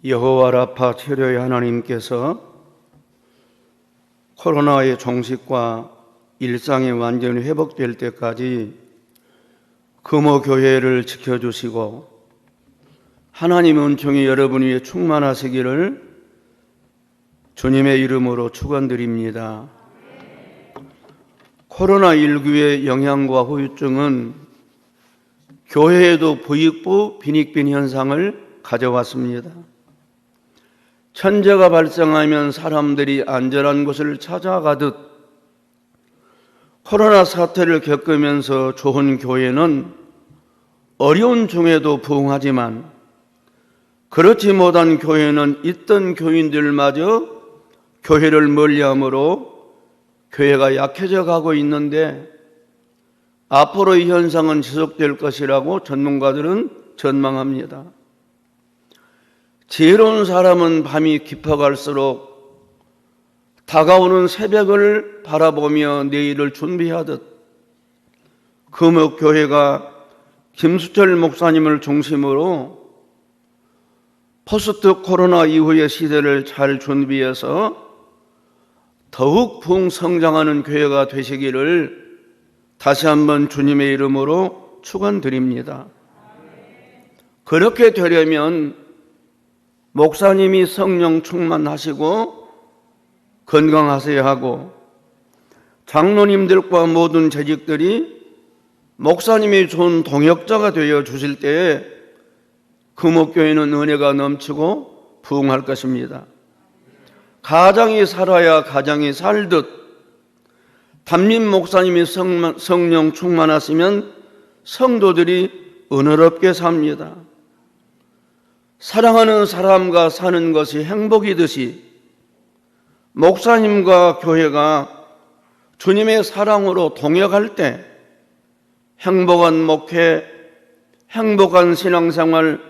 여호와 라파 치료의 하나님께서 코로나의 종식과 일상이 완전히 회복될 때까지 금호교회를 지켜주시고 하나님 은총이 여러분 위에 충만하시기를 주님의 이름으로 축원드립니다. 코로나19의 영향과 후유증은 교회에도 부익부 빈익빈 현상을 가져왔습니다. 천재가 발생하면 사람들이 안전한 곳을 찾아가듯 코로나 사태를 겪으면서 좋은 교회는 어려운 중에도 부흥하지만 그렇지 못한 교회는 있던 교인들마저 교회를 멀리하므로 교회가 약해져 가고 있는데 앞으로 이 현상은 지속될 것이라고 전문가들은 전망합니다. 지혜로운 사람은 밤이 깊어갈수록 다가오는 새벽을 바라보며 내일을 준비하듯 금옥교회가 김수철 목사님을 중심으로 포스트 코로나 이후의 시대를 잘 준비해서 더욱 부흥성장하는 교회가 되시기를 다시 한번 주님의 이름으로 축원드립니다. 그렇게 되려면 목사님이 성령 충만하시고 건강하셔야 하고 장로님들과 모든 재직들이 목사님이 좋은 동역자가 되어 주실 때에 금옥교회는 은혜가 넘치고 부흥할 것입니다. 가장이 살아야 가장이 살듯 담임 목사님이 성령 충만하시면 성도들이 은혜롭게 삽니다. 사랑하는 사람과 사는 것이 행복이듯이 목사님과 교회가 주님의 사랑으로 동역할 때 행복한 목회, 행복한 신앙생활,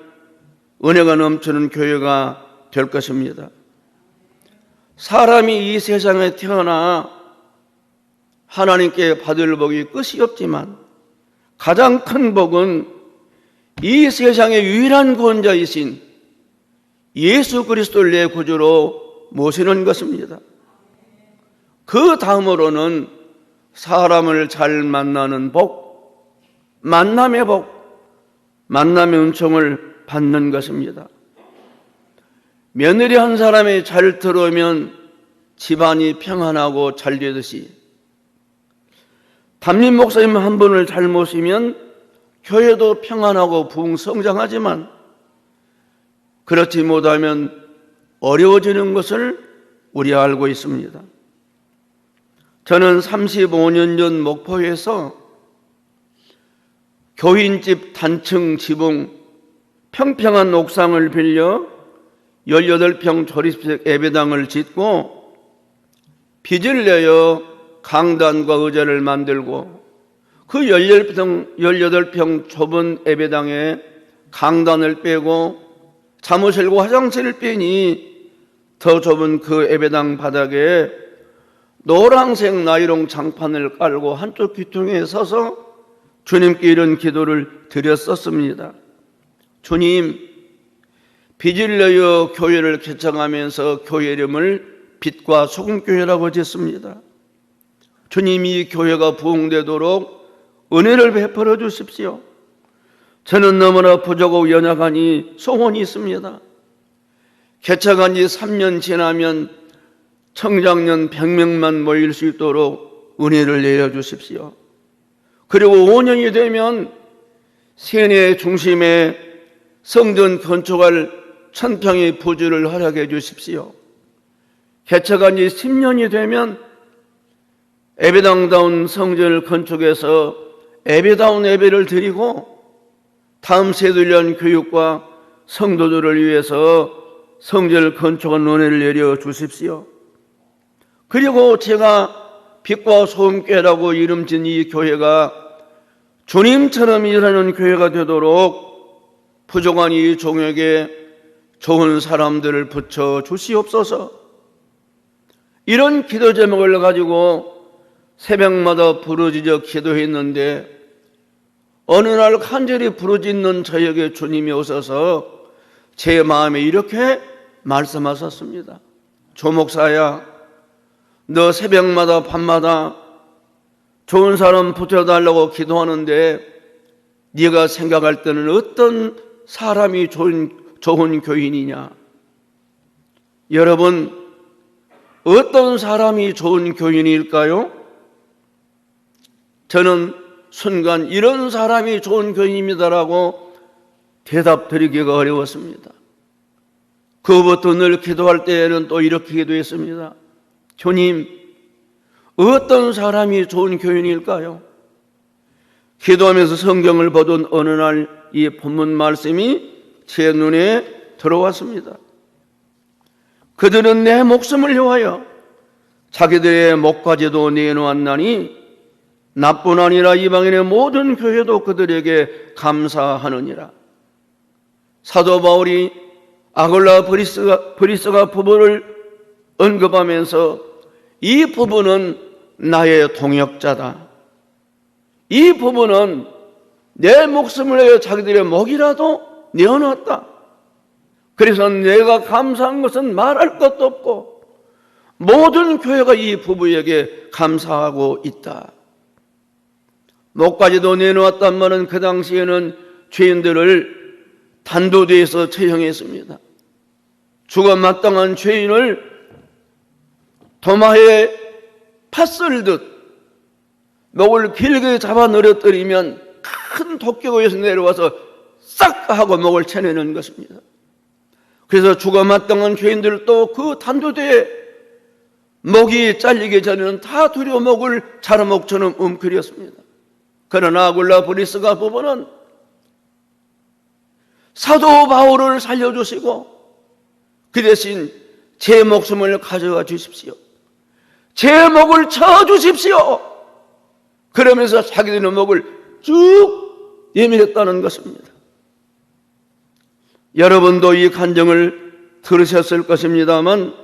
은혜가 넘치는 교회가 될 것입니다. 사람이 이 세상에 태어나 하나님께 받을 복이 끝이 없지만 가장 큰 복은 이 세상의 유일한 구원자이신 예수 그리스도를 내 구주로 모시는 것입니다. 그 다음으로는 사람을 잘 만나는 복, 만남의 복, 만남의 은총을 받는 것입니다. 며느리 한 사람이 잘 들어오면 집안이 평안하고 잘 되듯이 담임 목사님 한 분을 잘 모시면 교회도 평안하고 부흥성장하지만 그렇지 못하면 어려워지는 것을 우리 알고 있습니다. 저는 35년 전 목포에서 교인집 단층 지붕 평평한 옥상을 빌려 18평 조립식 예배당을 짓고 빚을 내어 강단과 의자를 만들고 그 18평 좁은 예배당에 강단을 빼고 사무실과 화장실을 빼니 더 좁은 그 예배당 바닥에 노란색 나이롱 장판을 깔고 한쪽 귀퉁이에 서서 주님께 이런 기도를 드렸었습니다. 주님, 빚을 내어 교회를 개척하면서 교회 이름을 빛과 소금교회라고 짓습니다. 주님이 교회가 부흥되도록 은혜를 베풀어 주십시오. 저는 너무나 부족하고 연약하니 소원이 있습니다. 개척한 지 3년 지나면 청장년 100명만 모일 수 있도록 은혜를 내려주십시오. 그리고 5년이 되면 세뇌 중심에 성전 건축할 1000평의 부지를 허락해 주십시오. 개척한 지 10년이 되면 예배당다운 성전을 건축해서 예배다운 예배를 드리고 다음 세대를 위한 교육과 성도들을 위해서 성전을 건축한 은혜를 내려 주십시오. 그리고 제가 빛과 소금교회라고 이름진 이 교회가 주님처럼 일하는 교회가 되도록 부족한 이 종에게 좋은 사람들을 붙여 주시옵소서. 이런 기도 제목을 가지고 새벽마다 부르짖어 기도했는데 어느 날 간절히 부르짖는 저에게 주님이 오셔서 제 마음에 이렇게 말씀하셨습니다. 조목사야, 너 새벽마다 밤마다 좋은 사람 붙여달라고 기도하는데 네가 생각할 때는 어떤 사람이 좋은 교인이냐? 여러분, 어떤 사람이 좋은 교인일까요? 저는 순간 이런 사람이 좋은 교인입니다라고 대답 드리기가 어려웠습니다. 그것부터 늘 기도할 때에는 또 이렇게 기도했습니다. 주님, 어떤 사람이 좋은 교인일까요? 기도하면서 성경을 보던 어느 날 이 본문 말씀이 제 눈에 들어왔습니다. 그들은 내 목숨을 위하여 자기들의 목까지도 내놓았나니 나뿐 아니라 이방인의 모든 교회도 그들에게 감사하느니라. 사도 바울이 아굴라 브리스가 부부를 언급하면서 이 부부는 나의 동역자다. 이 부부는 내 목숨을 위해 자기들의 목이라도 내어놨다. 그래서 내가 감사한 것은 말할 것도 없고 모든 교회가 이 부부에게 감사하고 있다. 목까지도 내놓았단 말은 그 당시에는 죄인들을 단도대에서 처형했습니다. 죽어 마땅한 죄인을 도마에 팥 썰듯 목을 길게 잡아 늘어뜨리면 큰 도끼고에서 내려와서 싹 하고 목을 쳐내는 것입니다. 그래서 죽어 마땅한 죄인들도 그 단도대에 목이 잘리기 전에는 다 두려워 목을 자루목처럼 움켜렸습니다. 그러나 아굴라 브리스가 부부는 사도 바울을 살려주시고 그 대신 제 목숨을 가져가 주십시오. 제 목을 쳐주십시오. 그러면서 자기들의 목을 쭉 예민했다는 것입니다. 여러분도 이 간증을 들으셨을 것입니다만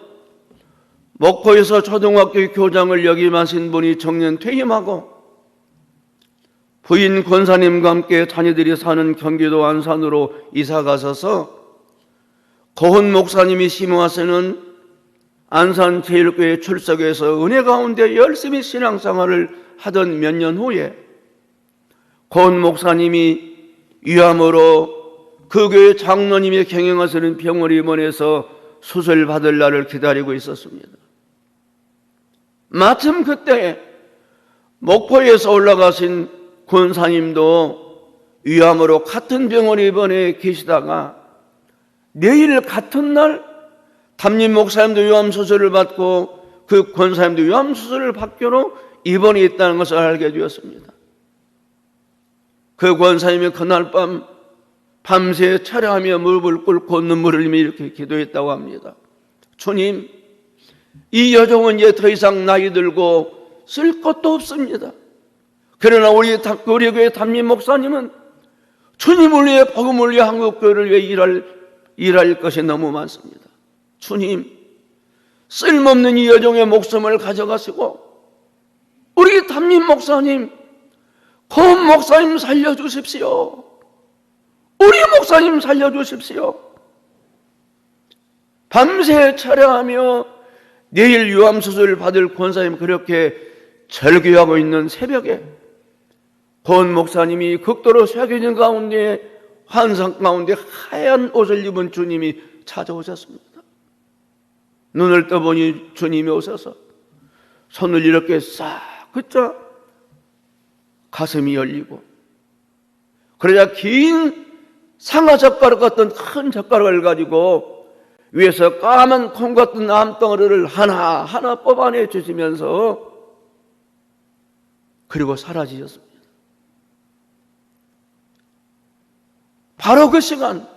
목포에서 초등학교 교장을 역임하신 분이 정년 퇴임하고 부인 권사님과 함께 자녀들이 사는 경기도 안산으로 이사 가셔서 고은 목사님이 심호하시는 안산 제일교회 출석해서 은혜 가운데 열심히 신앙생활을 하던 몇 년 후에 고은 목사님이 위암으로 그 교회 장로님이 경영하시는 병원 입원해서 수술 받을 날을 기다리고 있었습니다. 마침 그때 목포에서 올라가신 권사님도 위암으로 같은 병원 입원해 계시다가 내일 같은 날 담임 목사님도 위암 수술을 받고 그 권사님도 위암 수술을 받기로 입원해 있다는 것을 알게 되었습니다. 그 권사님이 그날 밤새 철야하며 무릎을 꿇고 눈물을 흘리며 이렇게 기도했다고 합니다. 주님, 이 여종은 이제 더 이상 나이 들고 쓸 것도 없습니다. 그러나 우리 교회 담임 목사님은 주님을 위해 복음을 위해 한국교회를 위해 일할 것이 너무 많습니다. 주님, 쓸모없는 이 여종의 목숨을 가져가시고 우리 담임 목사님, 고은 목사님 살려주십시오. 우리 목사님 살려주십시오. 밤새 철야하며 내일 유암수술을 받을 권사님 그렇게 절규하고 있는 새벽에 고은 목사님이 극도로 쇠해진 가운데 환상 가운데 하얀 옷을 입은 주님이 찾아오셨습니다. 눈을 떠보니 주님이 오셔서 손을 이렇게 싹 긋자 가슴이 열리고 그러자 긴 상아젓가락 같은 큰 젓가락을 가지고 위에서 까만 콩 같은 암덩어리를 하나하나 뽑아내 주시면서 그리고 사라지셨습니다. 바로 그 시간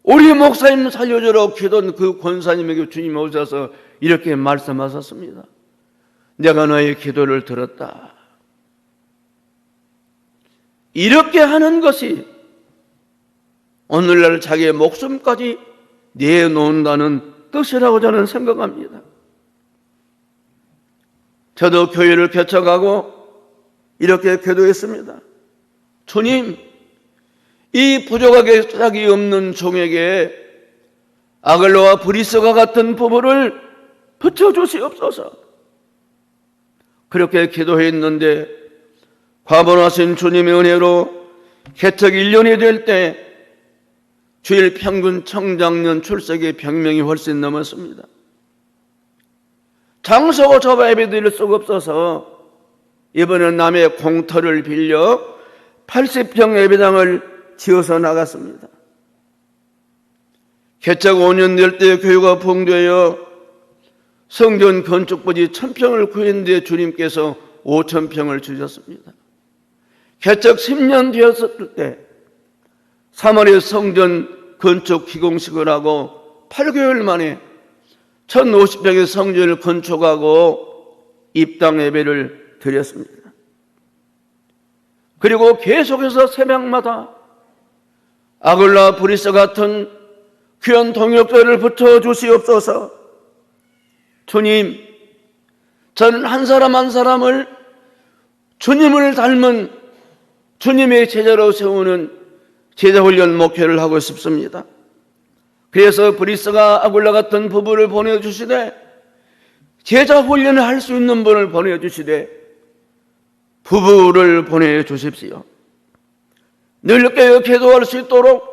우리 목사님 살려주러 기도한 그 권사님에게 주님이 오셔서 이렇게 말씀하셨습니다. 내가 너의 기도를 들었다. 이렇게 하는 것이 오늘날 자기의 목숨까지 내놓는다는 뜻이라고 저는 생각합니다. 저도 교회를 개척하고 이렇게 기도했습니다. 주님, 이 부족하게 짝이 없는 종에게 아글라와 브리스가 같은 부부를 붙여주시옵소서. 그렇게 기도했는데 과분하신 주님의 은혜로 개척 1년이 될 때 주일 평균 청장년 출석의 100명이 훨씬 넘었습니다. 장소가 좁아 예배드릴 수가 없어서 이번엔 남의 공터를 빌려 80평 예배당을 지어서 나갔습니다. 개척 5년 될 때 교회가 붕괴하여 성전 건축부지 1000평을 구했는데 주님께서 5000평을 주셨습니다. 개척 10년 되었을 때 3월에 성전 건축 기공식을 하고 8개월 만에 1050평의 성전을 건축하고 입당 예배를 드렸습니다. 그리고 계속해서 새벽마다 아글라 브리스 같은 귀한 동역자를 붙여주시옵소서. 주님, 저는 한 사람 한 사람을 주님을 닮은 주님의 제자로 세우는 제자훈련 목회를 하고 싶습니다. 그래서 브리스가 아굴라 같은 부부를 보내주시되 제자훈련을 할 수 있는 분을 보내주시되 부부를 보내주십시오. 늘 깨어 기도할 수 있도록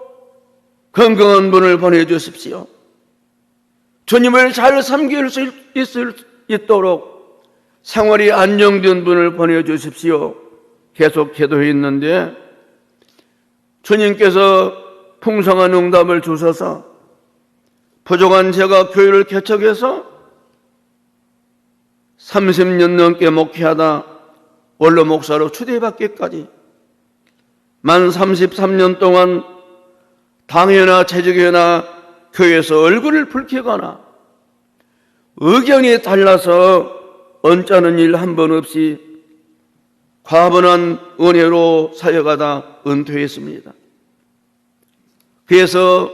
건강한 분을 보내주십시오. 주님을 잘 섬길 수 있도록 생활이 안정된 분을 보내주십시오. 계속 기도했는데 주님께서 풍성한 응답을 주셔서 부족한 제가 교회를 개척해서 30년 넘게 목회하다 원로 목사로 추대받기까지 만 33년 동안 당회나 재직회나 교회에서 얼굴을 붉히거나 의견이 달라서 언짢은 일 한 번 없이 과분한 은혜로 사역하다 은퇴했습니다. 그래서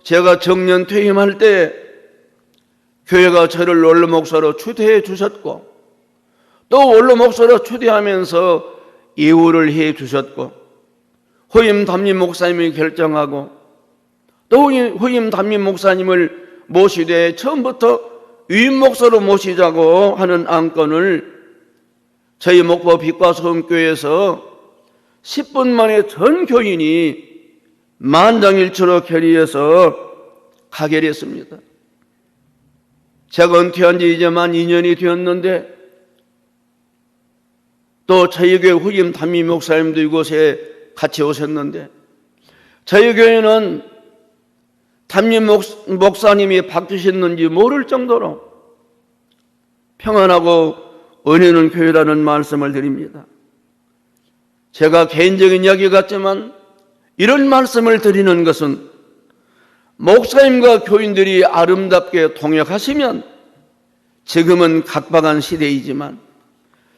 제가 정년 퇴임할 때 교회가 저를 원로 목사로 추대해 주셨고 또 원로 목사로 추대하면서 예우를 해 주셨고 후임 담임 목사님이 결정하고 또 후임 담임 목사님을 모시되 처음부터 위임 목사로 모시자고 하는 안건을 저희 목포 빛과소금교회에서 10분 만에 전 교인이 만장일치로 결의해서 가결했습니다. 제가 은퇴한 지 이제 만 2년이 되었는데 또 저희 교회 후임 담임 목사님도 이곳에 같이 오셨는데 저희 교회는 담임 목사님이 바뀌셨는지 모를 정도로 평안하고 은혜 있는 교회라는 말씀을 드립니다. 제가 개인적인 이야기 같지만 이런 말씀을 드리는 것은 목사님과 교인들이 아름답게 동역하시면 지금은 각박한 시대이지만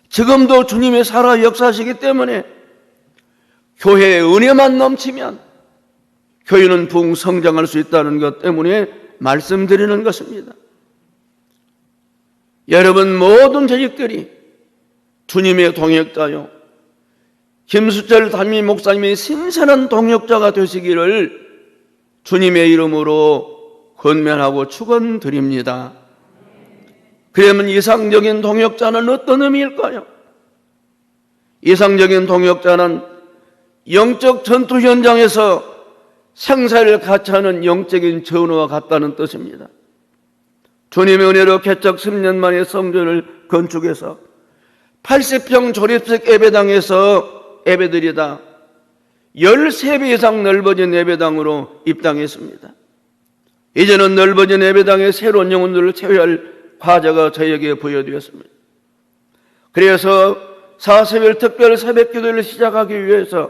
지금도 주님이 살아 역사하시기 때문에 교회에 은혜만 넘치면 교회는 부흥성장할 수 있다는 것 때문에 말씀드리는 것입니다. 여러분 모든 재직들이 주님의 동역자요 김수철 담임 목사님의 신선한 동역자가 되시기를 주님의 이름으로 권면하고 축원드립니다. 그러면 이상적인 동역자는 어떤 의미일까요? 이상적인 동역자는 영적 전투 현장에서 생사를 같이 하는 영적인 전우와 같다는 뜻입니다. 주님의 은혜로 개척 10년 만에 성전을 건축해서 80평 조립식 예배당에서 예배드리다 13배 이상 넓어진 예배당으로 입당했습니다. 이제는 넓어진 예배당에 새로운 영혼들을 채워야 할 과제가 저에게 부여되었습니다. 그래서 40일 특별 새벽 기도를 시작하기 위해서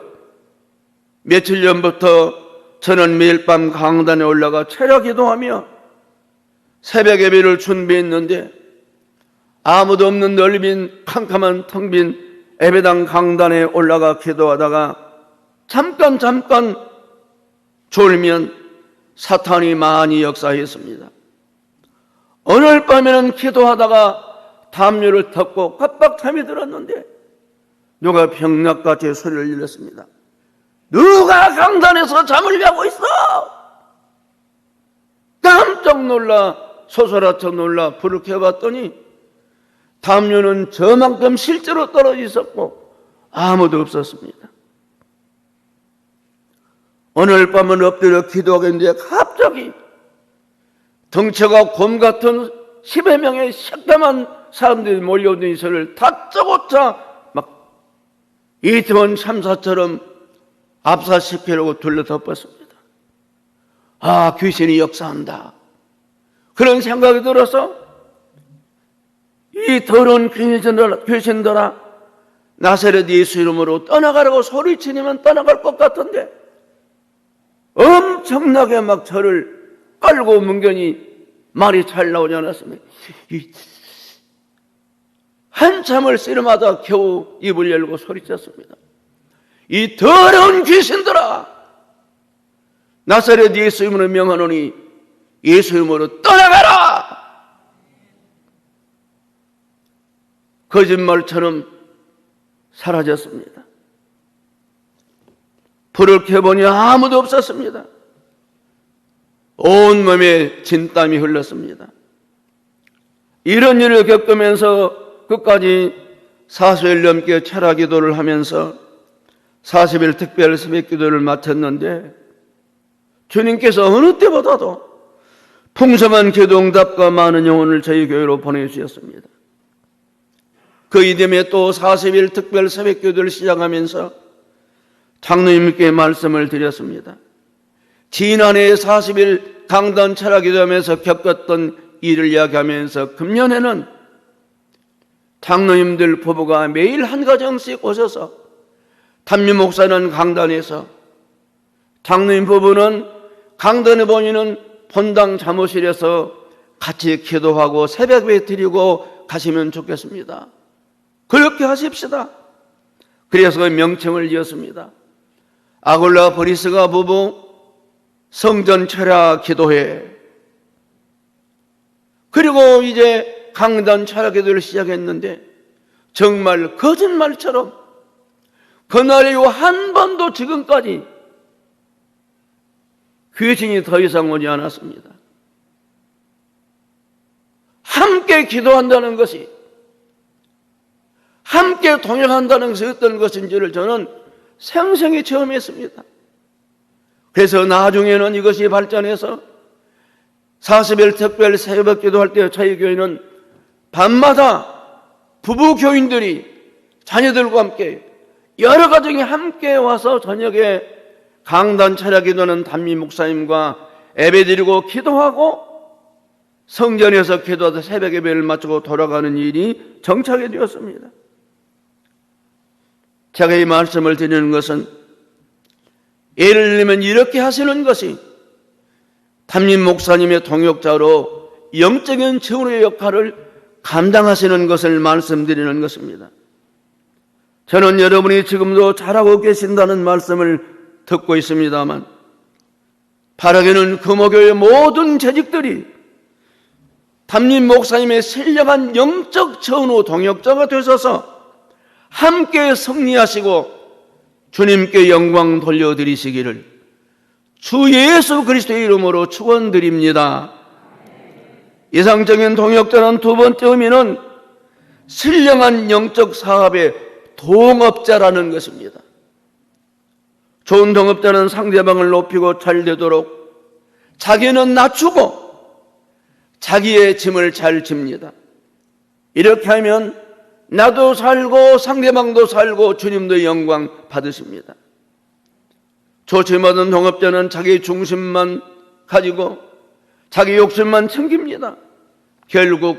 며칠 전부터 저는 매일 밤 강단에 올라가 체력 기도하며 새벽 예배를 준비했는데 아무도 없는 넓은 캄캄한 텅 빈 예배당 강단에 올라가 기도하다가 잠깐 졸면 사탄이 많이 역사했습니다. 오늘 밤에는 기도하다가 담요를 덮고 깜빡 잠이 들었는데 누가 병약같이 소리를 질렀습니다. 누가 강단에서 잠을 자고 있어? 깜짝 놀라 소설아쳐 놀라 불을 켜봤더니 담요는 저만큼 실제로 떨어져 있었고 아무도 없었습니다. 오늘 밤은 엎드려 기도하겠는데 갑자기 덩치가 곰 같은 10여 명의 새까만 사람들이 몰려오는 이슬을 다짜고짜 막 이태원 참사처럼 압사시키려고 둘러덮었습니다. 아, 귀신이 역사한다. 그런 생각이 들어서 이 더러운 귀신들아 나사렛 예수 이름으로 떠나가라고 소리치면 떠나갈 것 같은데 엄청나게 막 저를 깔고 뭉견이 말이 잘 나오지 않았습니다. 한참을 씨름하다 겨우 입을 열고 소리쳤습니다. 이 더러운 귀신들아, 나사렛 예수 이름으로 명하노니 예수 이름으로 떠나가라! 거짓말처럼 사라졌습니다. 불을 켜보니 아무도 없었습니다. 온몸에 진땀이 흘렀습니다. 이런 일을 겪으면서 끝까지 40일 넘게 철학 기도를 하면서 40일 특별 새벽 기도를 마쳤는데 주님께서 어느 때보다도 풍성한 기도 응답과 많은 영혼을 저희 교회로 보내주셨습니다. 그 이듬해 또 40일 특별 새벽 기도를 시작하면서 장로님께 말씀을 드렸습니다. 지난해 40일 강단 철학 기도하면서 겪었던 일을 이야기하면서 금년에는 장로님들 부부가 매일 한 가정씩 오셔서 담임 목사는 강단에서, 장로님 부부는 강단에 보이는 본당 사무실에서 같이 기도하고 새벽에 드리고 가시면 좋겠습니다. 그렇게 하십시다. 그래서 명칭을 지었습니다. 아굴라 브리스가 부부 성전 철야 기도회. 그리고 이제 강단 철야 기도를 시작했는데 정말 거짓말처럼 그날 이후 한 번도 지금까지 귀신이 더 이상 오지 않았습니다. 함께 기도한다는 것이, 함께 동역한다는 것이 어떤 것인지를 저는 생생히 체험했습니다. 그래서 나중에는 이것이 발전해서 40일 특별 새벽 기도할 때 저희 교회는 밤마다 부부 교인들이 자녀들과 함께 여러 가정이 함께 와서 저녁에 강단 철야 기도는 담임 목사님과 예배드리고 기도하고 성전에서 기도하다 새벽 예배를 마치고 돌아가는 일이 정착이 되었습니다. 제가 이 말씀을 드리는 것은 예를 들면 이렇게 하시는 것이 담임 목사님의 동역자로 영적인 증오의 역할을 감당하시는 것을 말씀드리는 것입니다. 저는 여러분이 지금도 잘하고 계신다는 말씀을 듣고 있습니다만 바라기는 금호교회 모든 재직들이 담임 목사님의 신령한 영적 전후 동역자가 되셔서 함께 승리하시고 주님께 영광 돌려드리시기를 주 예수 그리스도의 이름으로 축원드립니다. 이상적인 동역자는 두 번째 의미는 신령한 영적 사업의 동업자라는 것입니다. 좋은 동업자는 상대방을 높이고 잘 되도록 자기는 낮추고 자기의 짐을 잘 집니다. 이렇게 하면 나도 살고 상대방도 살고 주님도 영광 받으십니다. 조심하던 동업자는 자기 중심만 가지고 자기 욕심만 챙깁니다. 결국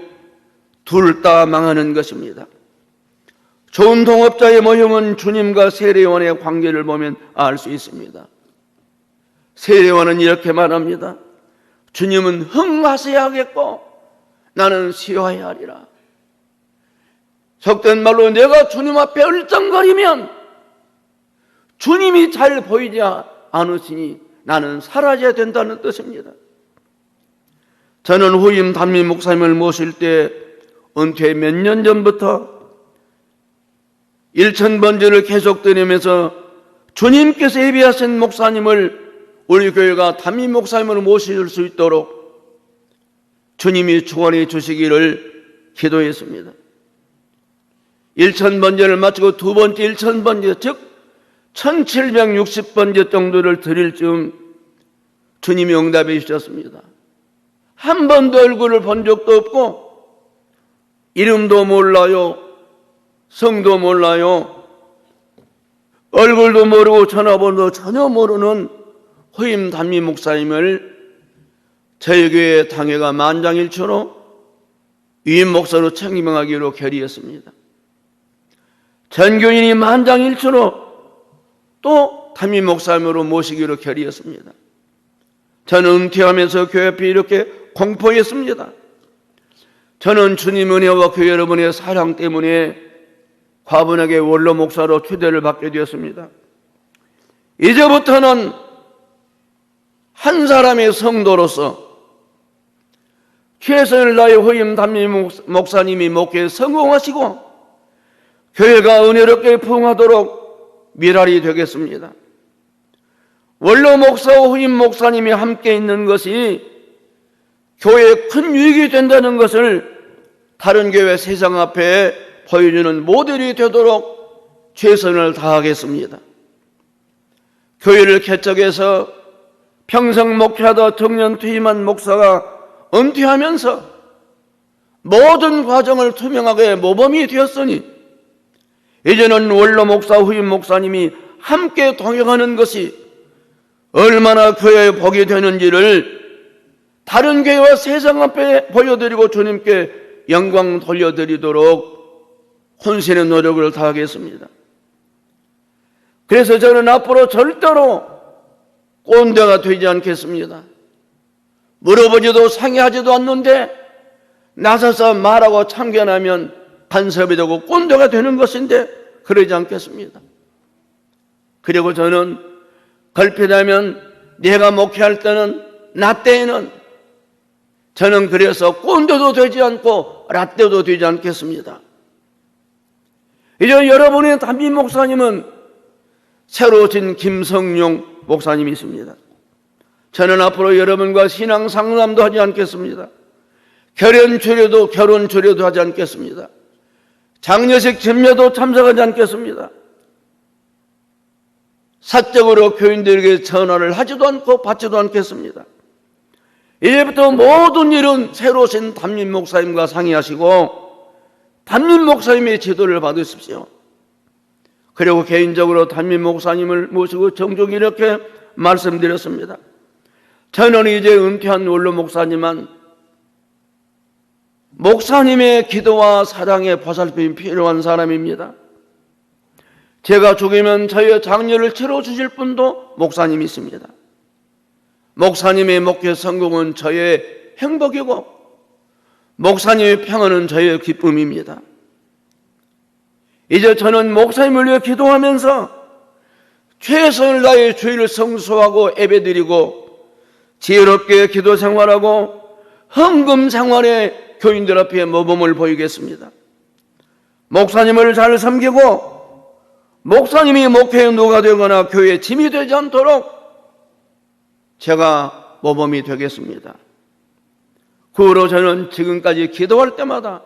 둘 다 망하는 것입니다. 좋은 동업자의 모형은 주님과 세례요한의 관계를 보면 알 수 있습니다. 세례요한은 이렇게 말합니다. 주님은 흥하셔야 하겠고 나는 쉬어야 하리라. 속된 말로 내가 주님 앞에 얼쩡거리면 주님이 잘 보이지 않으시니 나는 사라져야 된다는 뜻입니다. 저는 후임 담임 목사님을 모실 때 은퇴 몇 년 전부터 1000번제를 계속 드리면서 주님께서 예비하신 목사님을 우리 교회가 담임 목사님으로 모실 수 있도록 주님이 축원해 주시기를 기도했습니다. 1000번제를 마치고 두 번째 1000번제, 즉 1760번제 정도를 드릴 즈음 주님이 응답해 주셨습니다. 한 번도 얼굴을 본 적도 없고 이름도 몰라요, 성도 몰라요, 얼굴도 모르고 전화번호도 전혀 모르는 후임 담임 목사님을 저희 교회 당회가 만장일치로 위임 목사로 책임하기로 결의했습니다. 전 교인이 만장일치로 또 담임 목사님으로 모시기로 결의했습니다. 저는 은퇴하면서 교회 앞에 이렇게 공포했습니다. 저는 주님 은혜와 교회 여러분의 사랑 때문에 과분하게 원로 목사로 초대를 받게 되었습니다. 이제부터는 한 사람의 성도로서 최선을 다해 후임 담임 목사님이 목회에 성공하시고 교회가 은혜롭게 부흥하도록 미랄이 되겠습니다. 원로 목사와 후임 목사님이 함께 있는 것이 교회에 큰 유익이 된다는 것을 다른 교회 세상 앞에 보여주는 모델이 되도록 최선을 다하겠습니다. 교회를 개척해서 평생 목회하다 정년 퇴임한 목사가 은퇴하면서 모든 과정을 투명하게 모범이 되었으니 이제는 원로 목사, 후임 목사님이 함께 동행하는 것이 얼마나 교회에 복이 되는지를 다른 교회와 세상 앞에 보여드리고 주님께 영광 돌려드리도록 혼신의 노력을 다하겠습니다. 그래서 저는 앞으로 절대로 꼰대가 되지 않겠습니다. 물어보지도 상의하지도 않는데 나서서 말하고 참견하면 간섭이 되고 꼰대가 되는 것인데 그러지 않겠습니다. 그리고 저는 걸핏하면 내가 목회할 때는 나 때에는 저는 그래서 꼰대도 되지 않고 라떼도 되지 않겠습니다. 이제 여러분의 담임 목사님은 새로 오신 김성용 목사님이 있습니다. 저는 앞으로 여러분과 신앙 상담도 하지 않겠습니다. 결혼 주례도 하지 않겠습니다. 장례식 전례도 참석하지 않겠습니다. 사적으로 교인들에게 전화를 하지도 않고 받지도 않겠습니다. 이제부터 모든 일은 새로 오신 담임 목사님과 상의하시고 담임 목사님의 지도를 받으십시오. 그리고 개인적으로 담임 목사님을 모시고 정중히 이렇게 말씀드렸습니다. 저는 이제 은퇴한 원로 목사지만 목사님의 기도와 사랑의 보살핌이 필요한 사람입니다. 제가 죽으면 저의 장례를 치러주실 분도 목사님이 있습니다. 목사님의 목회 성공은 저의 행복이고 목사님의 평안은 저의 기쁨입니다. 이제 저는 목사님을 위해 기도하면서 최선을 다해 주의를 성수하고 예배드리고 지혜롭게 기도 생활하고 헌금 생활에 교인들 앞에 모범을 보이겠습니다. 목사님을 잘 섬기고 목사님이 목회에 누가 되거나 교회에 짐이 되지 않도록 제가 모범이 되겠습니다. 그 후로 저는 지금까지 기도할 때마다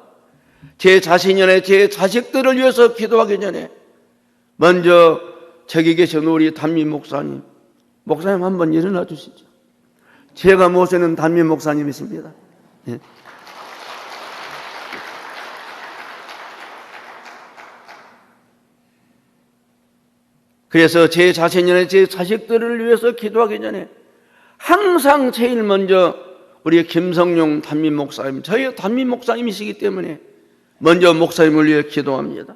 제 자신이나 제 자식들을 위해서 기도하기 전에 먼저 저기 계신 우리 담임 목사님 한번 일어나 주시죠. 제가 모시는 담임 목사님이십니다. 예. 그래서 제 자신이나 제 자식들을 위해서 기도하기 전에 항상 제일 먼저 우리 김성용 담임 목사님, 저희 담임 목사님이시기 때문에 먼저 목사님을 위해 기도합니다.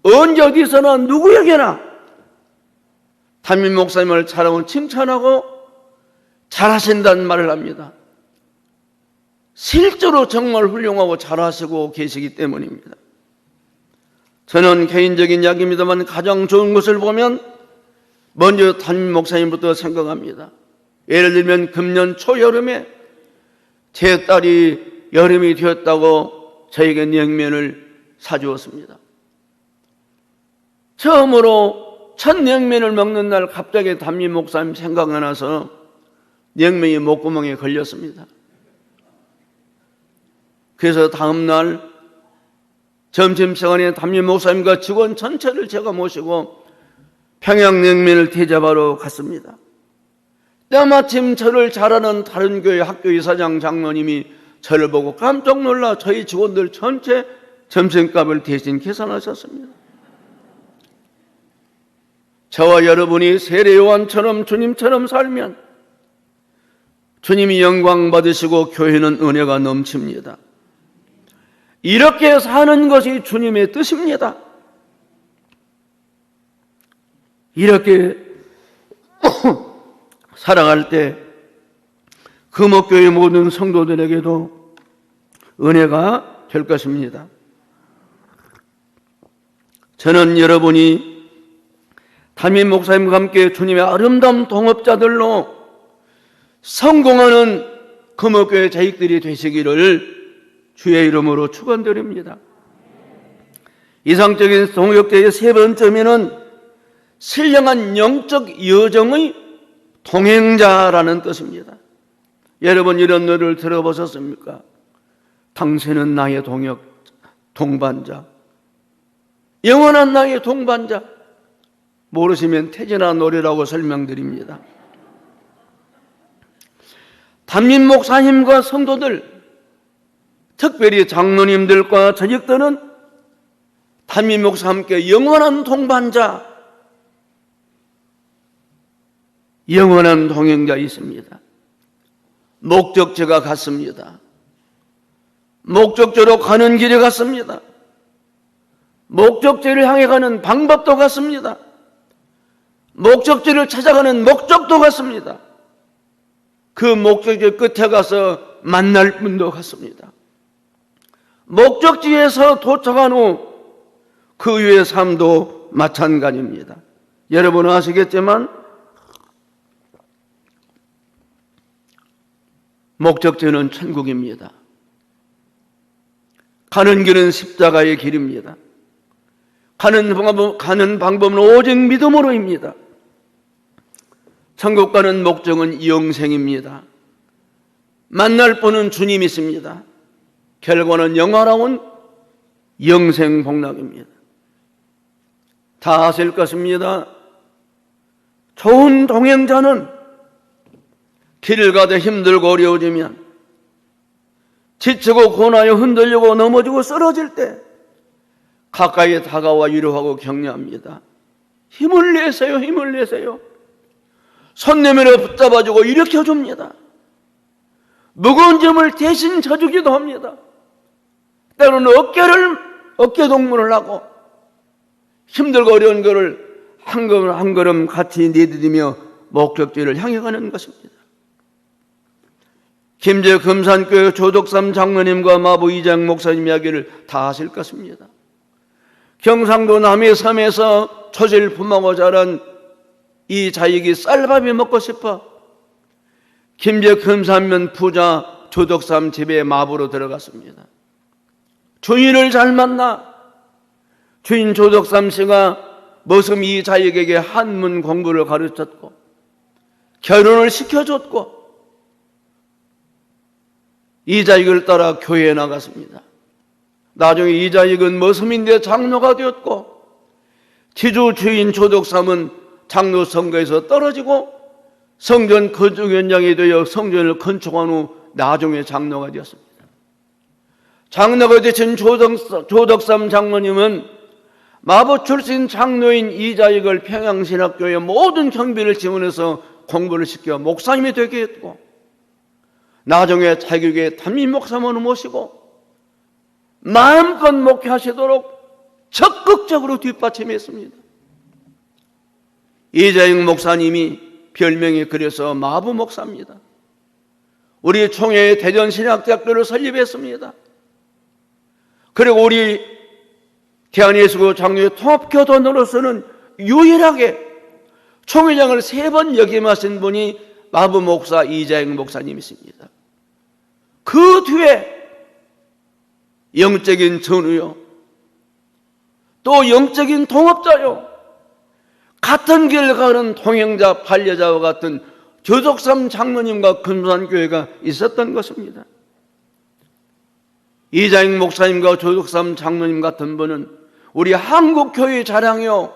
언제 어디서나 누구에게나 담임 목사님을 자랑을 칭찬하고 잘하신다는 말을 합니다. 실제로 정말 훌륭하고 잘하시고 계시기 때문입니다. 저는 개인적인 이야기입니다만 가장 좋은 것을 보면 먼저 담임 목사님부터 생각합니다. 예를 들면 금년 초여름에 제 딸이 여름이 되었다고 저에게 냉면을 사주었습니다. 처음으로 첫 냉면을 먹는 날 갑자기 담임 목사님 생각이 나서 냉면이 목구멍에 걸렸습니다. 그래서 다음 날 점심시간에 담임 목사님과 직원 전체를 제가 모시고 평양냉면을 대접하러 갔습니다. 때마침 저를 잘 아는 다른 교회 학교 이사장 장로님이 저를 보고 깜짝 놀라 저희 직원들 전체 점심값을 대신 계산하셨습니다. 저와 여러분이 세례 요한처럼 주님처럼 살면 주님이 영광 받으시고 교회는 은혜가 넘칩니다. 이렇게 사는 것이 주님의 뜻입니다. 이렇게 살아갈 때 금옥교회 모든 성도들에게도 은혜가 될 것입니다. 저는 여러분이 담임 목사님과 함께 주님의 아름다운 동업자들로 성공하는 금옥교회 자익들이 되시기를 주의 이름으로 축원드립니다. 이상적인 동역대의 세 번째는 신령한 영적 여정의 동행자라는 뜻입니다. 여러분 이런 노래를 들어보셨습니까? 당신은 나의 동반자, 영원한 나의 동반자. 모르시면 태진아 노래라고 설명드립니다. 담임 목사님과 성도들, 특별히 장로님들과 자식들은 담임 목사와 함께 영원한 동반자, 영원한 동행자 있습니다. 목적지가 같습니다. 목적지로 가는 길이 같습니다. 목적지를 향해 가는 방법도 같습니다. 목적지를 찾아가는 목적도 같습니다. 그 목적지 끝에 가서 만날 분도 같습니다. 목적지에서 도착한 후 그 위의 삶도 마찬가지입니다. 여러분은 아시겠지만 목적지는 천국입니다. 가는 길은 십자가의 길입니다. 가는 방법은 오직 믿음으로입니다. 천국 가는 목적은 영생입니다. 만날 분은 주님이십니다. 결과는 영원한 영생 복락입니다. 다 아실 것입니다. 좋은 동행자는 길을 가다 힘들고 어려워지면, 지치고 고나여 흔들리고 넘어지고 쓰러질 때 가까이 다가와 위로하고 격려합니다. 힘을 내세요, 힘을 내세요. 손 내밀어 붙잡아주고 일으켜줍니다. 무거운 짐을 대신 져주기도 합니다. 때로는 어깨 동무를 하고 힘들고 어려운 것을 한 걸음 한 걸음 같이 내디디며 목적지를 향해 가는 것입니다. 김제 금산교회 조덕삼 장로님과 마부 이장 목사님 이야기를 다 아실 것입니다. 경상도 남해섬에서 초실 품하고 자란 이 자익이 쌀밥이 먹고 싶어 김제 금산면 부자 조덕삼 집에 마부로 들어갔습니다. 주인을 잘 만나 주인 조덕삼 씨가 머슴 이 자익에게 한문 공부를 가르쳤고 결혼을 시켜줬고 이 자익을 따라 교회에 나갔습니다. 나중에 이 자익은 머슴인데 장로가 되었고 지주 주인 조덕삼은 장로 선거에서 떨어지고 성전 건축위원장이 되어 성전을 건축한 후 나중에 장로가 되었습니다. 장로가 되신 조덕삼 장로님은 마부 출신 장로인 이자익을 평양신학교의 모든 경비를 지원해서 공부를 시켜 목사님이 되게 했고 나중에 자기에게 담임 목사님을 모시고 마음껏 목회하시도록 적극적으로 뒷받침했습니다. 이자익 목사님이 별명이 그래서 마부 목사입니다. 우리 총회의 대전신학대학교를 설립했습니다. 그리고 우리 대한예수교 장로회 통합교도원으로서는 유일하게 총회장을 3번 역임하신 분이 마부 목사 이자익 목사님이십니다. 그 뒤에 영적인 전우요, 또 영적인 동업자요, 같은 길을 가는 동행자, 반려자와 같은 조덕삼 장로님과 금산교회가 있었던 것입니다. 이장익 목사님과 조덕삼 장로님 같은 분은 우리 한국교회의 자랑이요,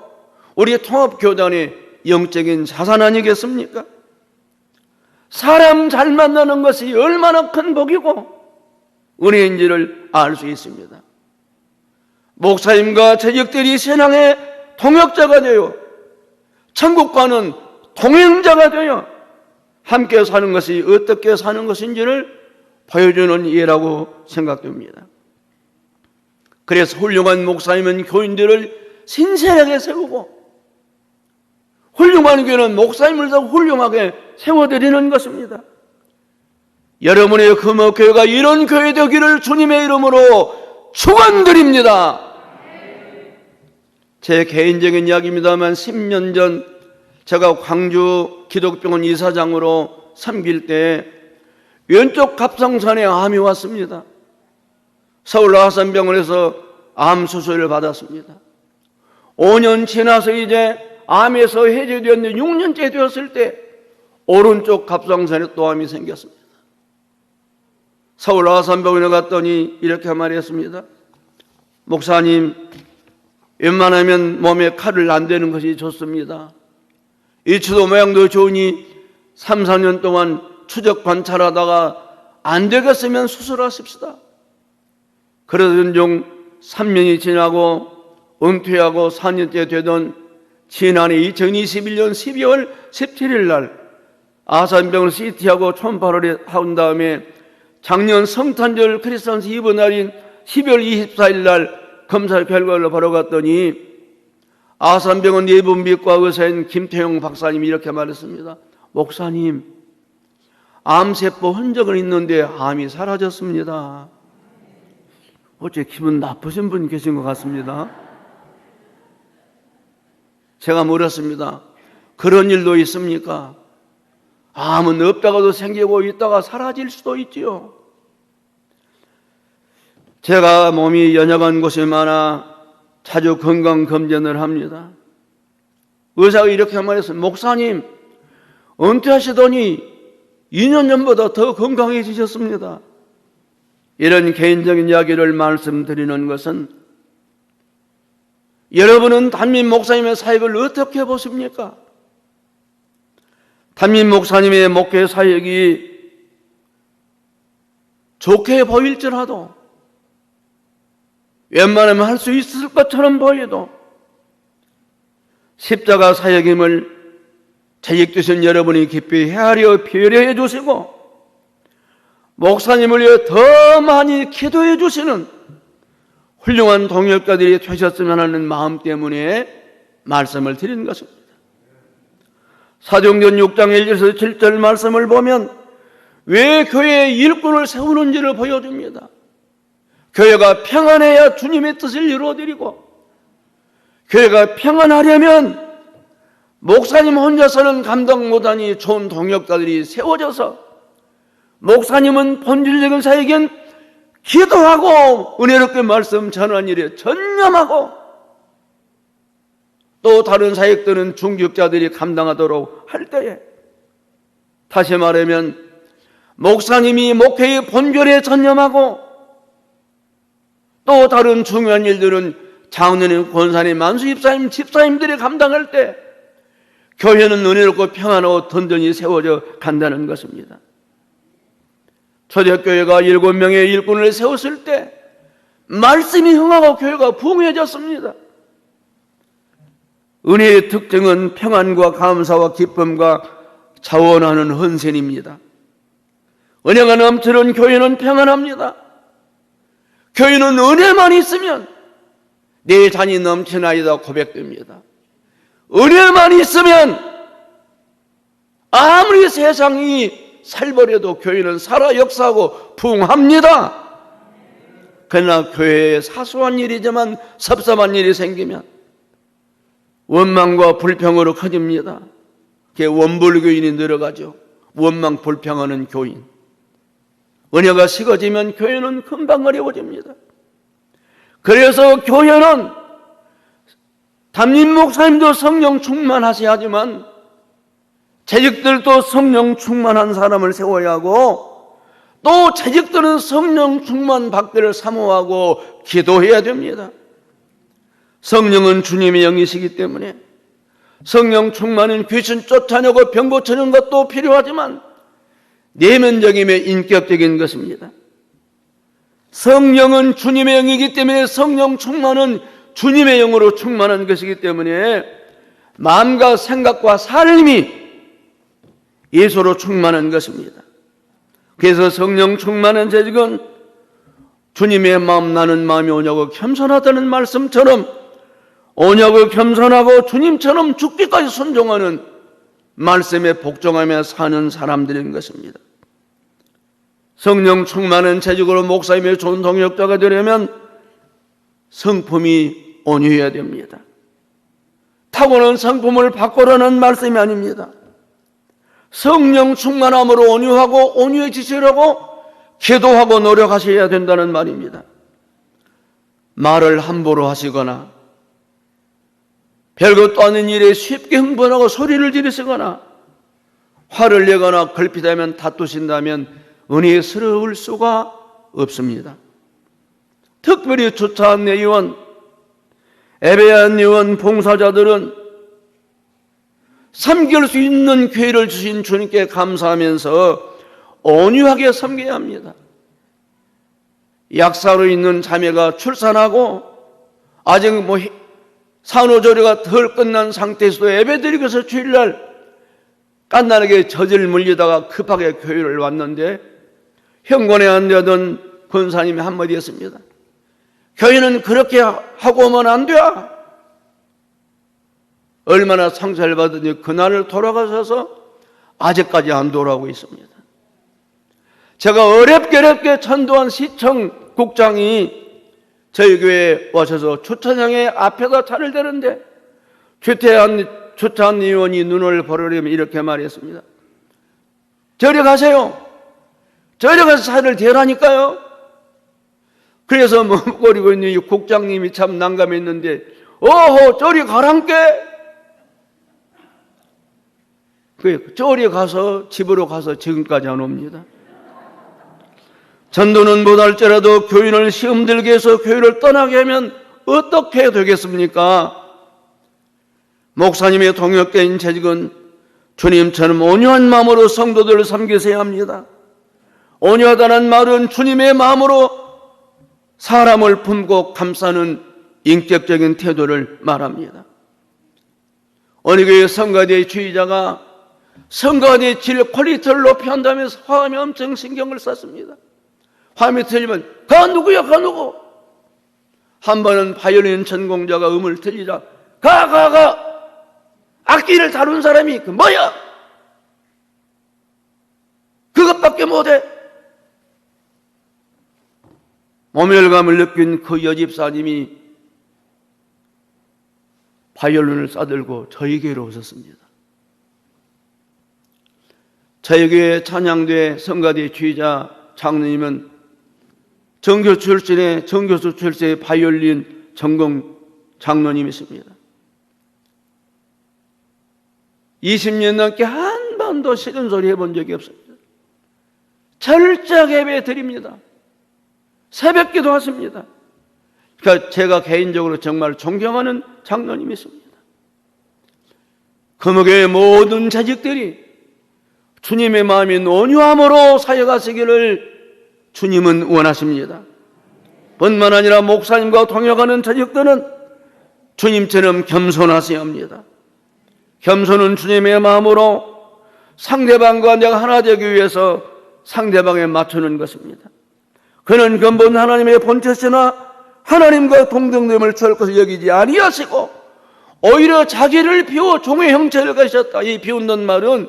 우리 통합교단의 영적인 자산 아니겠습니까? 사람 잘 만나는 것이 얼마나 큰 복이고 은혜인지를 알 수 있습니다. 목사님과 재직들이 신앙의 동역자가 되어 천국과는 동행자가 되어 함께 사는 것이 어떻게 사는 것인지를 보여주는 예라고 생각됩니다. 그래서 훌륭한 목사님은 교인들을 신실하게 세우고 훌륭한 교회는 목사님을 더 훌륭하게 세워드리는 것입니다. 여러분의 금호교회가 이런 교회 되기를 주님의 이름으로 축원드립니다. 제 개인적인 이야기입니다만 10년 전 제가 광주 기독병원 이사장으로 섬길 때 왼쪽 갑상선에 암이 왔습니다. 서울 아산병원에서 암 수술을 받았습니다. 5년 지나서 이제 암에서 해제되었는데 6년째 되었을 때 오른쪽 갑상선에 또 암이 생겼습니다. 서울 아산병원에 갔더니 이렇게 말했습니다. 목사님, 웬만하면 몸에 칼을 안 대는 것이 좋습니다. 이치도 모양도 좋으니 3, 4년 동안 추적 관찰하다가 안 되겠으면 수술하십시다. 그러던 중 3년이 지나고 은퇴하고 4년째 되던 지난해 2021년 12월 17일 날 아산병원 CT하고 초음파를 한 다음에 작년 성탄절 크리스마스 이브 날인 12월 24일 날 검사 결과를 바로 갔더니 아산병원 내분비과 의사인 김태용 박사님이 이렇게 말했습니다. 목사님, 암세포 흔적은 있는데 암이 사라졌습니다. 어째 기분 나쁘신 분 계신 것 같습니다. 제가 물었습니다. 그런 일도 있습니까? 암은 없다가도 생기고 있다가 사라질 수도 있지요. 제가 몸이 연약한 곳이 많아 자주 건강검진을 합니다. 의사가 이렇게 말했어요. 목사님, 은퇴하시더니 2년 전보다 더 건강해지셨습니다. 이런 개인적인 이야기를 말씀드리는 것은 여러분은 담임 목사님의 사역을 어떻게 보십니까? 담임 목사님의 목회 사역이 좋게 보일지라도 웬만하면 할 수 있을 것처럼 보여도 십자가 사역임을 재직되신 여러분이 깊이 헤아려 배려해 주시고 목사님을 위해 더 많이 기도해 주시는 훌륭한 동역자들이 되셨으면 하는 마음 때문에 말씀을 드린 것입니다. 사도행전 6장 1절에서 7절 말씀을 보면 왜 교회의 일꾼을 세우는지를 보여줍니다. 교회가 평안해야 주님의 뜻을 이루어드리고 교회가 평안하려면 목사님 혼자서는 감당 못하니 좋은 동역자들이 세워져서 목사님은 본질적인 사역엔 기도하고 은혜롭게 말씀 전하는 일에 전념하고 또 다른 사역들은 중직자들이 감당하도록 할 때에 다시 말하면 목사님이 목회의 본결에 전념하고 또 다른 중요한 일들은 장로님, 권사님, 만수집사님, 집사님들이 감당할 때 교회는 은혜롭고 평안하고 든든히 세워져 간다는 것입니다. 초대교회가 7명의 일꾼을 세웠을 때 말씀이 흥하고 교회가 부흥해졌습니다. 은혜의 특징은 평안과 감사와 기쁨과 자원하는 헌신입니다. 은혜가 넘치는 교회는 평안합니다. 교회는 은혜만 있으면 내 잔이 넘치나이다 고백됩니다. 은혜만 있으면 아무리 세상이 살벌해도 교회는 살아 역사하고 부흥합니다. 그러나 교회에 사소한 일이지만 섭섭한 일이 생기면 원망과 불평으로 커집니다. 그게 원불교인이 늘어가죠. 원망 불평하는 교인. 은혜가 식어지면 교회는 금방 어려워집니다. 그래서 교회는 담임 목사님도 성령 충만하셔야 하지만 재직들도 성령 충만한 사람을 세워야 하고 또 재직들은 성령 충만 받기를 사모하고 기도해야 됩니다. 성령은 주님의 영이시기 때문에 성령 충만은 귀신 쫓아내고 병 고치는 것도 필요하지만 내면적이며 인격적인 것입니다. 성령은 주님의 영이기 때문에 성령 충만은 주님의 영으로 충만한 것이기 때문에 마음과 생각과 삶이 예수로 충만한 것입니다. 그래서 성령 충만한 재직은 주님의 마음 나는 마음이 오냐고 겸손하다는 말씀처럼 오냐고 겸손하고 주님처럼 죽기까지 순종하는 말씀에 복종하며 사는 사람들인 것입니다. 성령 충만한 재직으로 목사님의 좋은 동역자가 되려면 성품이 온유해야 됩니다. 타고난 성품을 바꾸라는 말씀이 아닙니다. 성령 충만함으로 온유하고 온유해지시려고 기도하고 노력하셔야 된다는 말입니다. 말을 함부로 하시거나 별것도 아닌 일에 쉽게 흥분하고 소리를 지르시거나 화를 내거나 걸핏하면 다투신다면 은혜스러울 수가 없습니다. 특별히 주차한 의원, 예배한 의원, 봉사자들은 섬길 수 있는 기회를 주신 주님께 감사하면서 온유하게 섬겨야 합니다. 약사로 있는 자매가 출산하고 아직 산후조리가 덜 끝난 상태에서도 예배드리기 위해서 주일날 깐난하게 젖을 물리다가 급하게 교회를 왔는데 현관에 앉아던 권사님이 한마디 했습니다. 교회는 그렇게 하고 오면 안 돼. 얼마나 상처를 받은지 그날을 돌아가셔서 아직까지 안 돌아오고 있습니다. 제가 어렵게 전두환 시청국장이 저희 교회에 오셔서 주차장에 앞에다 차를 대는데 주차한 의원이 눈을 버리려면 이렇게 말했습니다. 저리 가세요. 저리 가서 차를 대라니까요. 그래서 머뭇거리고 있는 이 국장님이 참 난감했는데 어허 저리 가란께. 저리 가서 집으로 가서 지금까지 안 옵니다. 전도는 못할지라도 교인을 시험 들게 해서 교회를 떠나게 하면 어떻게 되겠습니까? 목사님의 동역자인 재직은 주님처럼 온유한 마음으로 성도들을 섬기셔야 합니다. 온유하다는 말은 주님의 마음으로 사람을 품고 감싸는 인격적인 태도를 말합니다. 어느 교회 성가대의 주의자가 성가대의 질 퀄리티를 높이 한다면서 화음에 엄청 신경을 썼습니다. 화음이 틀리면 가 누구야 가 누구. 한 번은 바이올린 전공자가 음을 틀리자 가 악기를 다룬 사람이 그 뭐야 그것밖에 못해. 모멸감을 느낀 그 여집사님이 바이올린을 싸들고 저희 교회로 오셨습니다. 저희 교회 찬양대 성가대 주의자 장로님은 정교수 출신의 바이올린 전공 장로님이십니다. 20년 넘게 한 번도 싫은 소리 해본 적이 없습니다. 철저하게 예배 드립니다. 새벽기도 하십니다. 그러니까 제가 개인적으로 정말 존경하는 장로님이십니다. 금옥의 모든 재직들이 주님의 마음이 온유함으로 사역하시기를 주님은 원하십니다. 뿐만 아니라 목사님과 동역하는 재직들은 주님처럼 겸손하셔야 합니다. 겸손은 주님의 마음으로 상대방과 내가 하나 되기 위해서 상대방에 맞추는 것입니다. 그는 근본 하나님의 본체시나 하나님과 동등됨을 절것을 여기지 아니하시고 오히려 자기를 비워 종의 형체를 가지셨다. 이 비운다는 말은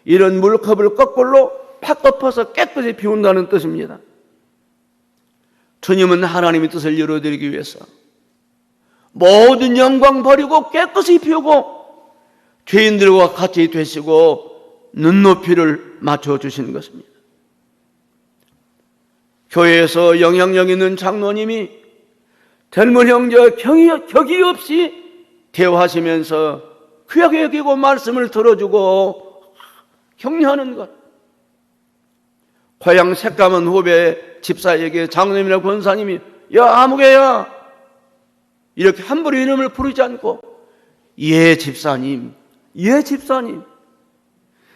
이런 물컵을 거꾸로 팍 엎어서 깨끗이 비운다는 뜻입니다. 주님은 하나님의 뜻을 이루어드리기 위해서 모든 영광 버리고 깨끗이 비우고 죄인들과 같이 되시고 눈높이를 맞춰주시는 것입니다. 교회에서 영향력 있는 장로님이 젊은 형제와 격이 없이 대화하시면서 귀하게 여기고 말씀을 들어주고 격려하는 것. 고향 색감은 후배 집사에게 장로님이나 권사님이 야 아무개야 이렇게 함부로 이름을 부르지 않고 예 집사님, 예 집사님,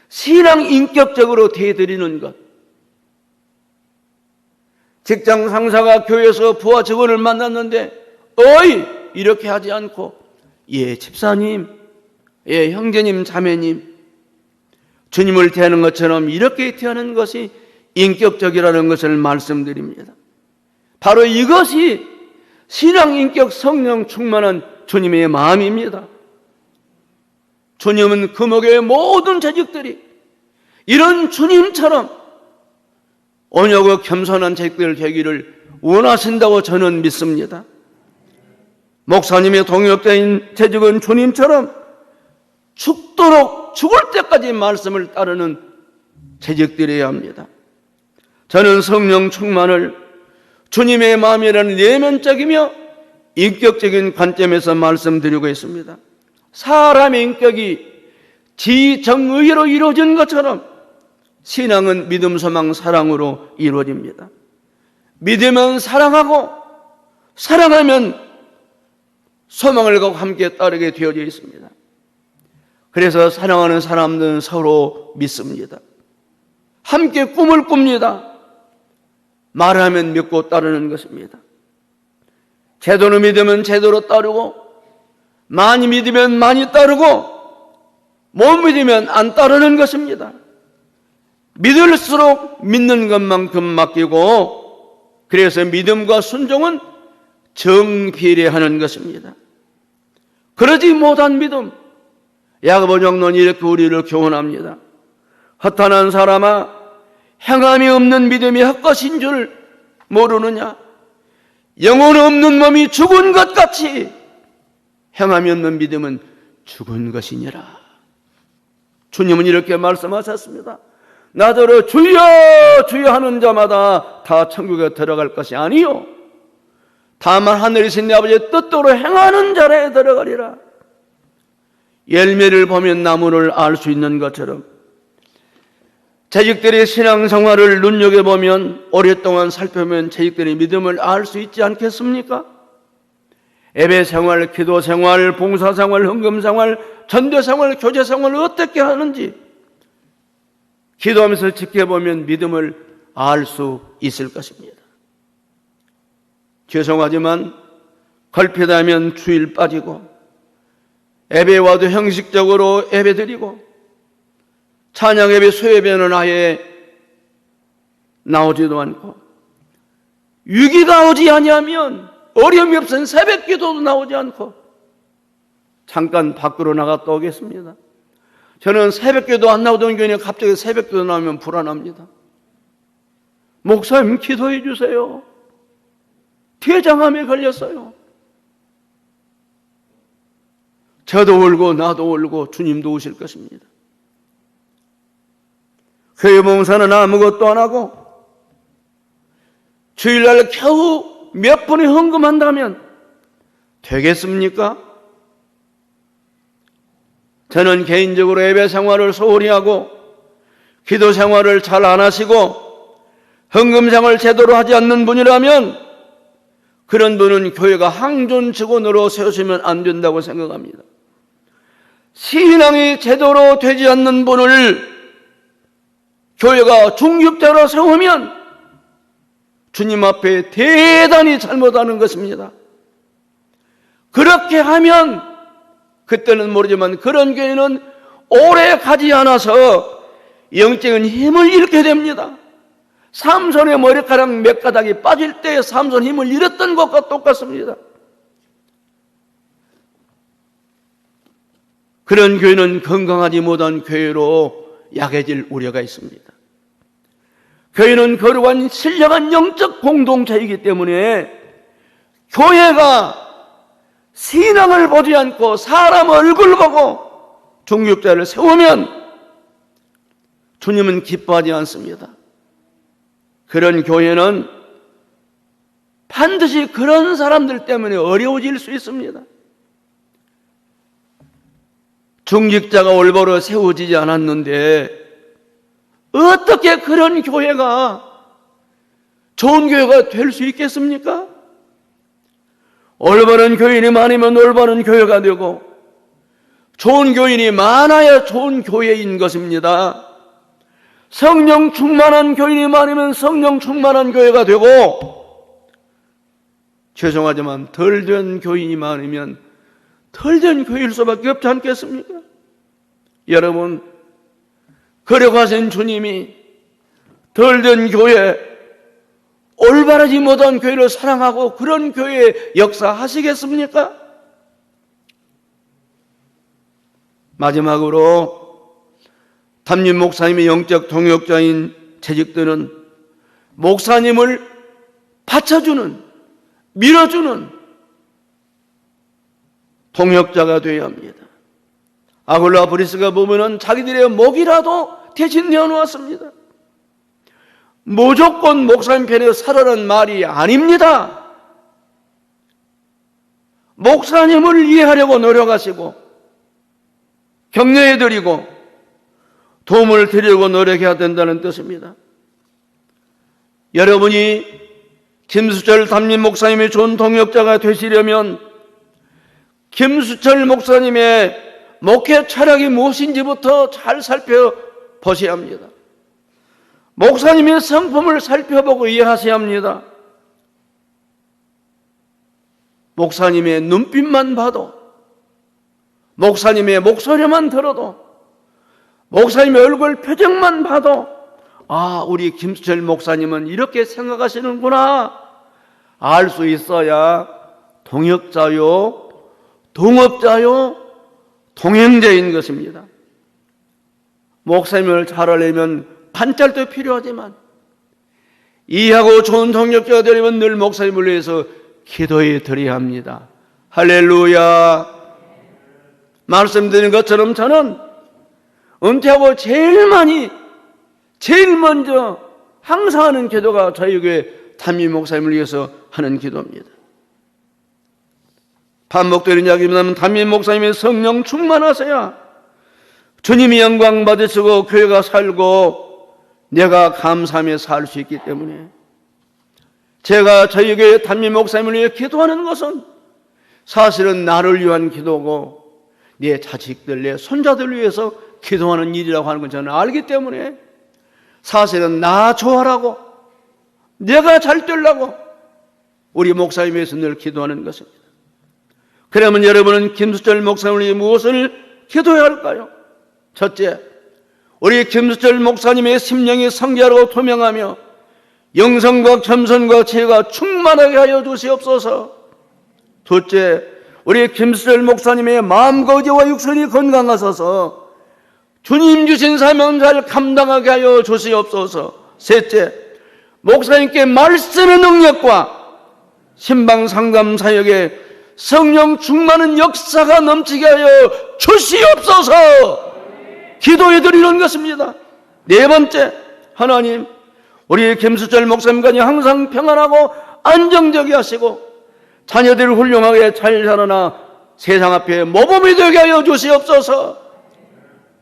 신앙 인격적으로 대드리는 것. 직장 상사가 교회에서 부하 직원을 만났는데 어이 이렇게 하지 않고 예 집사님, 예 형제님, 자매님, 주님을 대하는 것처럼 이렇게 대하는 것이 인격적이라는 것을 말씀드립니다. 바로 이것이 신앙 인격 성령 충만한 주님의 마음입니다. 주님은 금옥의 모든 재직들이 이런 주님처럼 온유하고 겸손한 재직들 되기를 원하신다고 저는 믿습니다. 목사님의 동역자인 재직은 주님처럼 죽도록 죽을 때까지 말씀을 따르는 재직들이어야 합니다. 저는 성령 충만을 주님의 마음이라는 내면적이며 인격적인 관점에서 말씀드리고 있습니다. 사람의 인격이 지정의로 이루어진 것처럼 신앙은 믿음, 소망, 사랑으로 이루어집니다. 믿으면 사랑하고 사랑하면 소망을 갖고 함께 따르게 되어져 있습니다. 그래서 사랑하는 사람들은 서로 믿습니다. 함께 꿈을 꿉니다. 말하면 믿고 따르는 것입니다. 제대로 믿으면 제대로 따르고 많이 믿으면 많이 따르고 못 믿으면 안 따르는 것입니다. 믿을수록 믿는 것만큼 맡기고 그래서 믿음과 순종은 정비례하는 것입니다. 그러지 못한 믿음, 야고보 장로는 이렇게 우리를 교훈합니다. 허탄한 사람아 행함이 없는 믿음이 헛것인 줄 모르느냐? 영혼 없는 몸이 죽은 것 같이 행함이 없는 믿음은 죽은 것이니라. 주님은 이렇게 말씀하셨습니다. 나더러 주여 주여 하는 자마다 다 천국에 들어갈 것이 아니요 다만 하늘이신 내 아버지의 뜻대로 행하는 자라에 들어가리라. 열매를 보면 나무를 알 수 있는 것처럼 재직들의 신앙생활을 눈여겨보면 오랫동안 살펴보면 재직들의 믿음을 알 수 있지 않겠습니까? 예배생활, 기도생활, 봉사생활, 헌금생활, 전도생활, 교제생활을 어떻게 하는지 기도하면서 지켜보면 믿음을 알 수 있을 것입니다. 죄송하지만 걸핏하면 주일 빠지고 예배 와도 형식적으로 예배 드리고 찬양 예배, 수예배는 아예 나오지도 않고 위기가 오지 아니하면 어려움이 없으면 새벽 기도도 나오지 않고 잠깐 밖으로 나갔다 오겠습니다. 저는 새벽 기도 안 나오던 교회에 갑자기 새벽 기도 나오면 불안합니다. 목사님 기도해 주세요. 대장암에 걸렸어요. 저도 울고 나도 울고 주님도 우실 것입니다. 교회 봉사는 아무것도 안 하고 주일날 겨우 몇 분이 헌금한다면 되겠습니까? 저는 개인적으로 예배 생활을 소홀히 하고 기도 생활을 잘 안 하시고 헌금 생활을 제대로 하지 않는 분이라면 그런 분은 교회가 항존 직원으로 세우시면 안 된다고 생각합니다. 신앙이 제대로 되지 않는 분을 교회가 중직자로 세우면 주님 앞에 대단히 잘못하는 것입니다. 그렇게 하면 그때는 모르지만 그런 교회는 오래 가지 않아서 영적인 힘을 잃게 됩니다. 삼손의 머리카락 몇 가닥이 빠질 때 삼손 힘을 잃었던 것과 똑같습니다. 그런 교회는 건강하지 못한 교회로 약해질 우려가 있습니다. 교회는 거룩한 신령한 영적 공동체이기 때문에 교회가 신앙을 보지 않고 사람 얼굴 보고 중직자를 세우면 주님은 기뻐하지 않습니다. 그런 교회는 반드시 그런 사람들 때문에 어려워질 수 있습니다. 중직자가 올바로 세워지지 않았는데 어떻게 그런 교회가 좋은 교회가 될 수 있겠습니까? 올바른 교인이 많으면 올바른 교회가 되고 좋은 교인이 많아야 좋은 교회인 것입니다. 성령 충만한 교인이 많으면 성령 충만한 교회가 되고, 죄송하지만 덜 된 교인이 많으면 덜 된 교회일 수밖에 없지 않겠습니까? 여러분, 거룩하신 주님이 덜 된 교회, 올바르지 못한 교회를 사랑하고 그런 교회에 역사하시겠습니까? 마지막으로 담임 목사님의 영적 동역자인 재직들은 목사님을 받쳐주는, 밀어주는 동역자가 되어야 합니다. 아굴라 브리스가 보면은 자기들의 목이라도 대신 내어놓았습니다. 무조건 목사님 편에 서라는 말이 아닙니다. 목사님을 이해하려고 노력하시고 격려해드리고 도움을 드리려고 노력해야 된다는 뜻입니다. 여러분이 김수철 담임 목사님의 좋은 동역자가 되시려면 김수철 목사님의 목회 철학이 무엇인지부터 잘 살펴보셔야 합니다. 목사님의 성품을 살펴보고 이해하셔야 합니다. 목사님의 눈빛만 봐도, 목사님의 목소리만 들어도, 목사님의 얼굴 표정만 봐도 아, 우리 김수철 목사님은 이렇게 생각하시는구나 알 수 있어야 동역자요, 동업자요, 동행자인 것입니다. 목사님을 잘 알려면 판짤도 필요하지만 이해하고 좋은 동역자가 되려면 늘 목사님을 위해서 기도해 드려야 합니다. 할렐루야. 말씀드린 것처럼 저는 은퇴하고 제일 먼저 항상 하는 기도가 저희 교회 담임 목사님을 위해서 하는 기도입니다. 반복되는 이야기입니다만 담임 목사님의 성령 충만하셔야 주님이 영광 받으시고 교회가 살고 내가 감사하며 살 수 있기 때문에 제가 저희 교회 담임 목사님을 위해 기도하는 것은 사실은 나를 위한 기도고 내 자식들, 내 손자들을 위해서 기도하는 일이라고 하는 건 저는 알기 때문에 사실은 나 좋아라고 내가 잘 되려고 우리 목사님에 위해서 늘 기도하는 것입니다. 그러면 여러분은 김수철 목사님을 위해 무엇을 기도해야 할까요? 첫째, 우리 김수철 목사님의 심령이 성결하고 투명하며 영성과 겸손과 지혜가 충만하게 하여 주시옵소서. 둘째, 우리 김수철 목사님의 마음과 의지와 육신이 건강하셔서 주님 주신 사명을 잘 감당하게 하여 주시옵소서. 셋째, 목사님께 말씀의 능력과 신방 상담 사역에 성령 충만한 역사가 넘치게 하여 주시옵소서. 기도해 드리는 것입니다. 네 번째, 하나님, 우리 김수철 목사님까지 항상 평안하고 안정되게 하시고 자녀들을 훌륭하게 잘 자라나 세상 앞에 모범이 되게 하여 주시옵소서.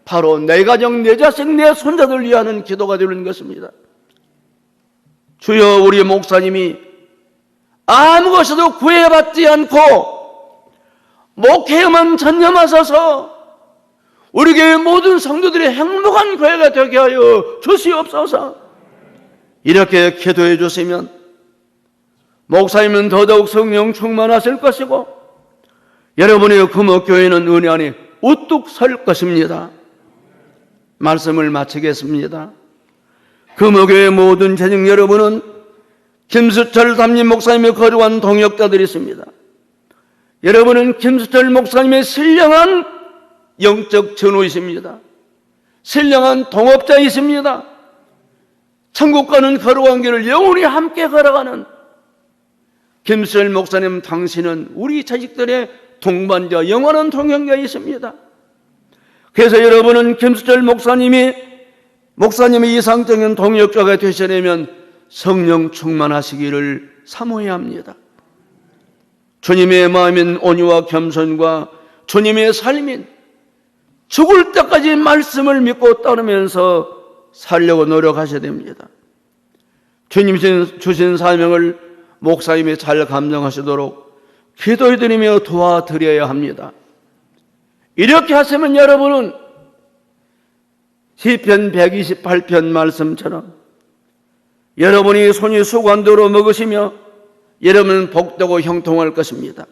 바로 내 가정, 내 자식, 내 손자들 위하는 기도가 되는 것입니다. 주여, 우리 목사님이 아무것에도 구애받지 않고 목회에만 전념하셔서 우리 교회 모든 성도들이 행복한 교회가 되게 하여 주시옵소서. 이렇게 기도해 주시면 목사님은 더더욱 성령 충만하실 것이고 여러분의 금옥교회는 은혜 안에 우뚝 설 것입니다. 말씀을 마치겠습니다. 금옥교회 모든 재직 여러분은 김수철 담임 목사님의 거룩한 동역자들이 있습니다. 여러분은 김수철 목사님의 신령한 영적 전우이십니다. 신령한 동업자이십니다. 천국 가는 거룩한 길을 영원히 함께 걸어가는 김수철 목사님, 당신은 우리 자식들의 동반자, 영원한 동행자이십니다. 그래서 여러분은 김수철 목사님의 이상적인 동역자가 되시려면 성령 충만하시기를 사모해야 합니다. 주님의 마음인 온유와 겸손과 주님의 삶인 죽을 때까지 말씀을 믿고 따르면서 살려고 노력하셔야 됩니다. 주님 주신 사명을 목사님이 잘 감당하시도록 기도해드리며 도와드려야 합니다. 이렇게 하시면 여러분은 시편 128편 말씀처럼 여러분이 손이 수관도로 먹으시며 여러분은 복되고 형통할 것입니다.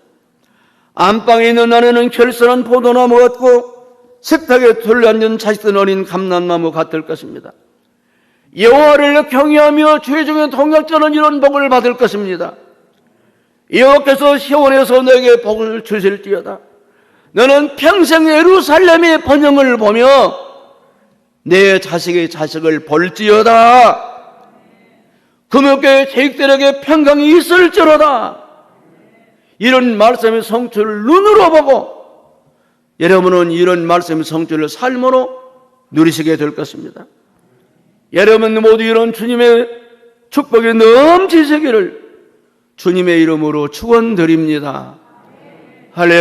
안방에 있는 아내는 결선한 포도나무 같고 식탁에 둘러앉은 자식들 어린 감람나무 같을 것입니다. 여호와를 경외하며 주의 중에 동역자는 이런 복을 받을 것입니다. 여호와께서 시온에서 너에게 복을 주실지어다. 너는 평생 예루살렘의 번영을 보며 내 자식의 자식을 볼지어다. 금욕교의 재직들에게 평강이 있을지로다. 이런 말씀의 성취를 눈으로 보고 여러분은 이런 말씀의 성취를 삶으로 누리시게 될 것입니다. 여러분 모두 이런 주님의 축복이 넘치시기를 주님의 이름으로 축원드립니다. 할렐루야.